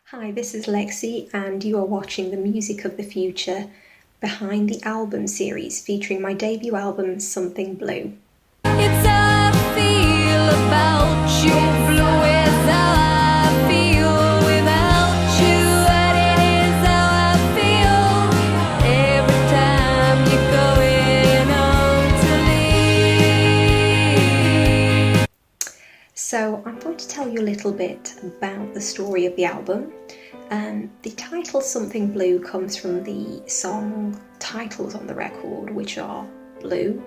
Hi, this is Lexi, and you are watching the Music of the Future Behind the Album series featuring my debut album, Something Blue. It's how I feel about you, blue is how I feel without you, and it is how I feel every time you're going on to leave. So I'm going to tell you a little bit about the story of the album. The title Something Blue comes from the song titles on the record, which are Blue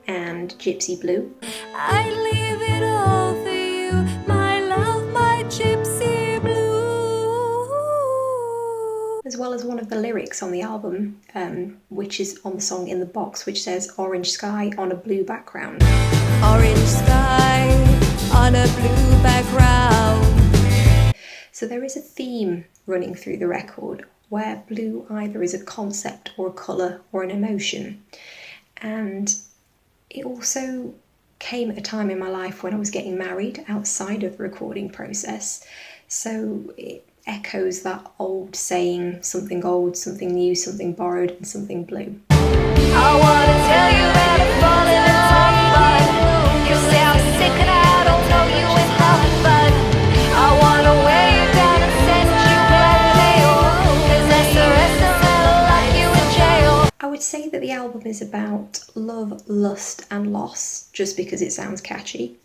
and Gypsy Blue. I'd leave it all for you, my love, my gypsy blue. As well as one of the lyrics on the album, which is on the song In the Box, which says orange sky on a blue background. Orange sky on a blue background. So there is a theme running through the record where blue either is a concept or a colour or an emotion. And it also came at a time in my life when I was getting married outside of the recording process. So it echoes that old saying, something old, something new, something borrowed, and something blue. I wanna tell you that I'm falling in love, but you say I'm sick and I don't know you enough, but I wanna wear you down and send you blackmail, 'cause that's the rest of my life, you in jail. I would say that the album is about love, lust and loss, just because it sounds catchy,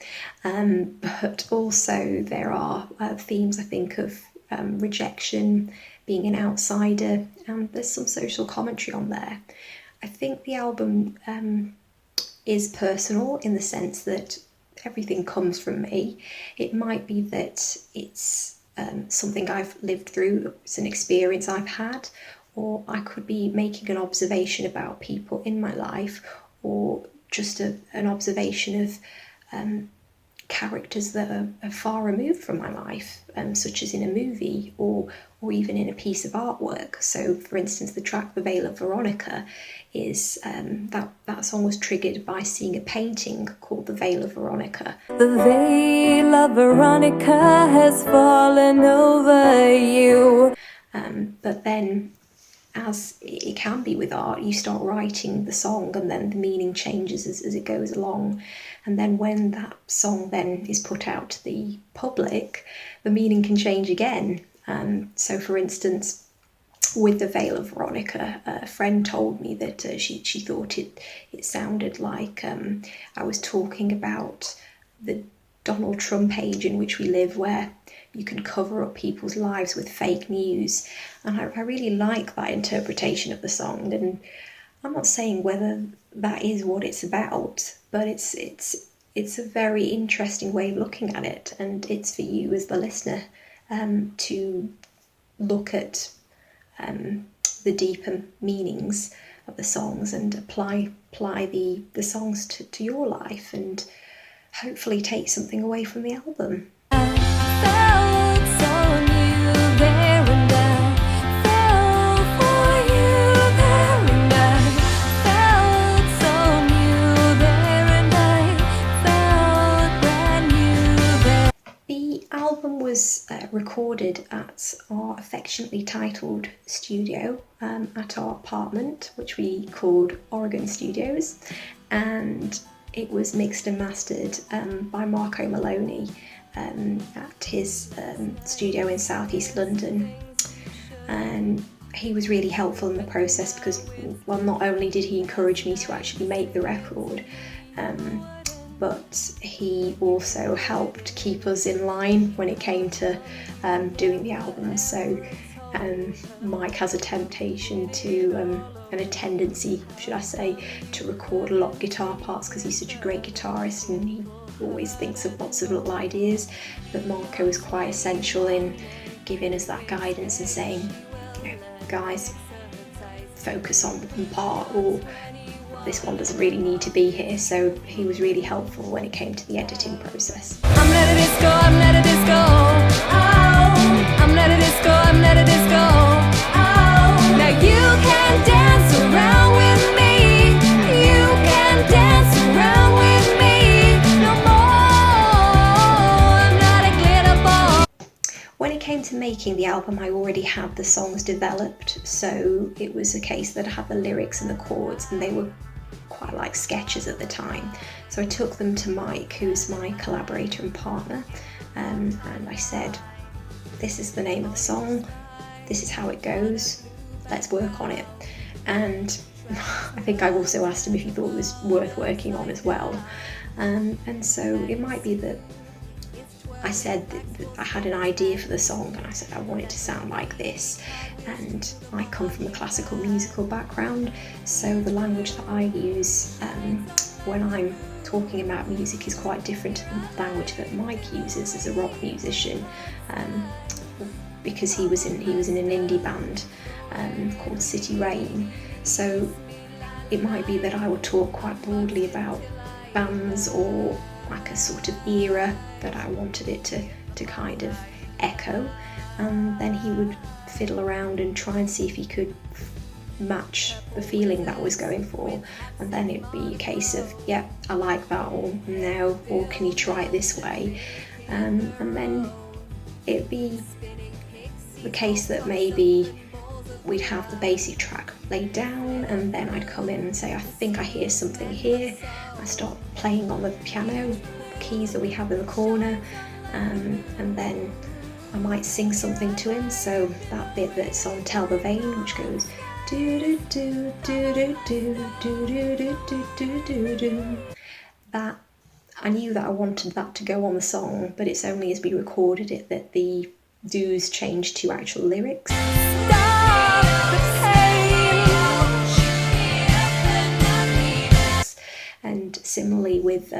but also there are themes, I think, of rejection, being an outsider, and there's some social commentary on there. I think the album is personal in the sense that everything comes from me. It might be that it's something I've lived through, it's an experience I've had, or I could be making an observation about people in my life, or just an observation of characters that are far removed from my life, such as in a movie or even in a piece of artwork. So for instance, the track The Veil of Veronica is that song was triggered by seeing a painting called The Veil of Veronica. The veil of Veronica has fallen over you. But then, as it can be with art, you start writing the song and then the meaning changes as it goes along. And then when that song then is put out to the public, the meaning can change again. So for instance, with The Veil of Veronica, a friend told me that she thought it sounded like I was talking about the Donald Trump age in which we live, where you can cover up people's lives with fake news. And I really like that interpretation of the song, and I'm not saying whether that is what it's about, but it's a very interesting way of looking at it, and it's for you as the listener to look at the deeper meanings of the songs and apply the songs to your life, and hopefully take something away from the album. The album was recorded at our affectionately titled studio at our apartment, which we called Oregon Studios, and it was mixed and mastered by Marco Maloney at his studio in southeast London. And he was really helpful in the process because, well, not only did he encourage me to actually make the record, but he also helped keep us in line when it came to doing the album. So Mike has a temptation to, and a tendency, should I say, to record a lot of guitar parts because he's such a great guitarist and he always thinks of lots of little ideas. But Marco is quite essential in giving us that guidance and saying, you know, guys, focus on one part, or this one doesn't really need to be here. So he was really helpful when it came to the editing process. I'm letting this go, I'm letting this go. Oh, I'm letting this go, I'm letting this go. Oh, now you can dance around with me. You can dance around with me. No more, I'm not a glitter ball. When it came to making the album, I already had the songs developed, so it was a case that I had the lyrics and the chords, and they were quite like sketches at the time. So I took them to Mike, who's my collaborator and partner, and I said, this is the name of the song, this is how it goes, let's work on it. And I think I also asked him if he thought it was worth working on as well. And so it might be that I said that I had an idea for the song, and I said I want it to sound like this. And I come from a classical musical background, so the language that I use when I'm talking about music is quite different to the language that Mike uses as a rock musician, because he was in an indie band called City Rain. So it might be that I would talk quite broadly about bands or like a sort of era that I wanted it to kind of echo, and then he would fiddle around and try and see if he could match the feeling that I was going for, and then it'd be a case of, yeah, I like that, or no, or can you try it this way, and then it'd be the case that maybe we'd have the basic track laid down, and then I'd come in and say, I think I hear something here. I start playing on the piano keys that we have in the corner, and then I might sing something to him. So that bit that's on Tell the Vein, which goes do do do do do do do do do do do do, that I knew that I wanted that to go on the song, but it's only as we recorded it that the do's changed to actual lyrics. And similarly with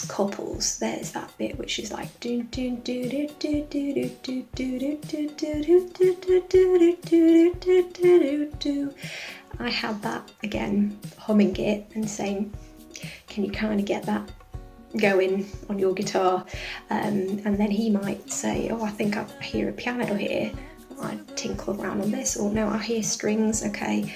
couples, there's that bit which is like do do do do do do do do do do do do do do do. I had that again, humming it and saying, can you kind of get that going on your guitar? And then he might say, oh, I think I hear a piano here. I'd tinkle around on this, or no, I hear strings, okay.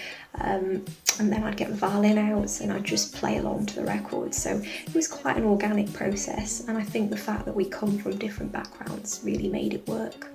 And then I'd get the violin out and I'd just play along to the record. So it was quite an organic process, and I think the fact that we come from different backgrounds really made it work.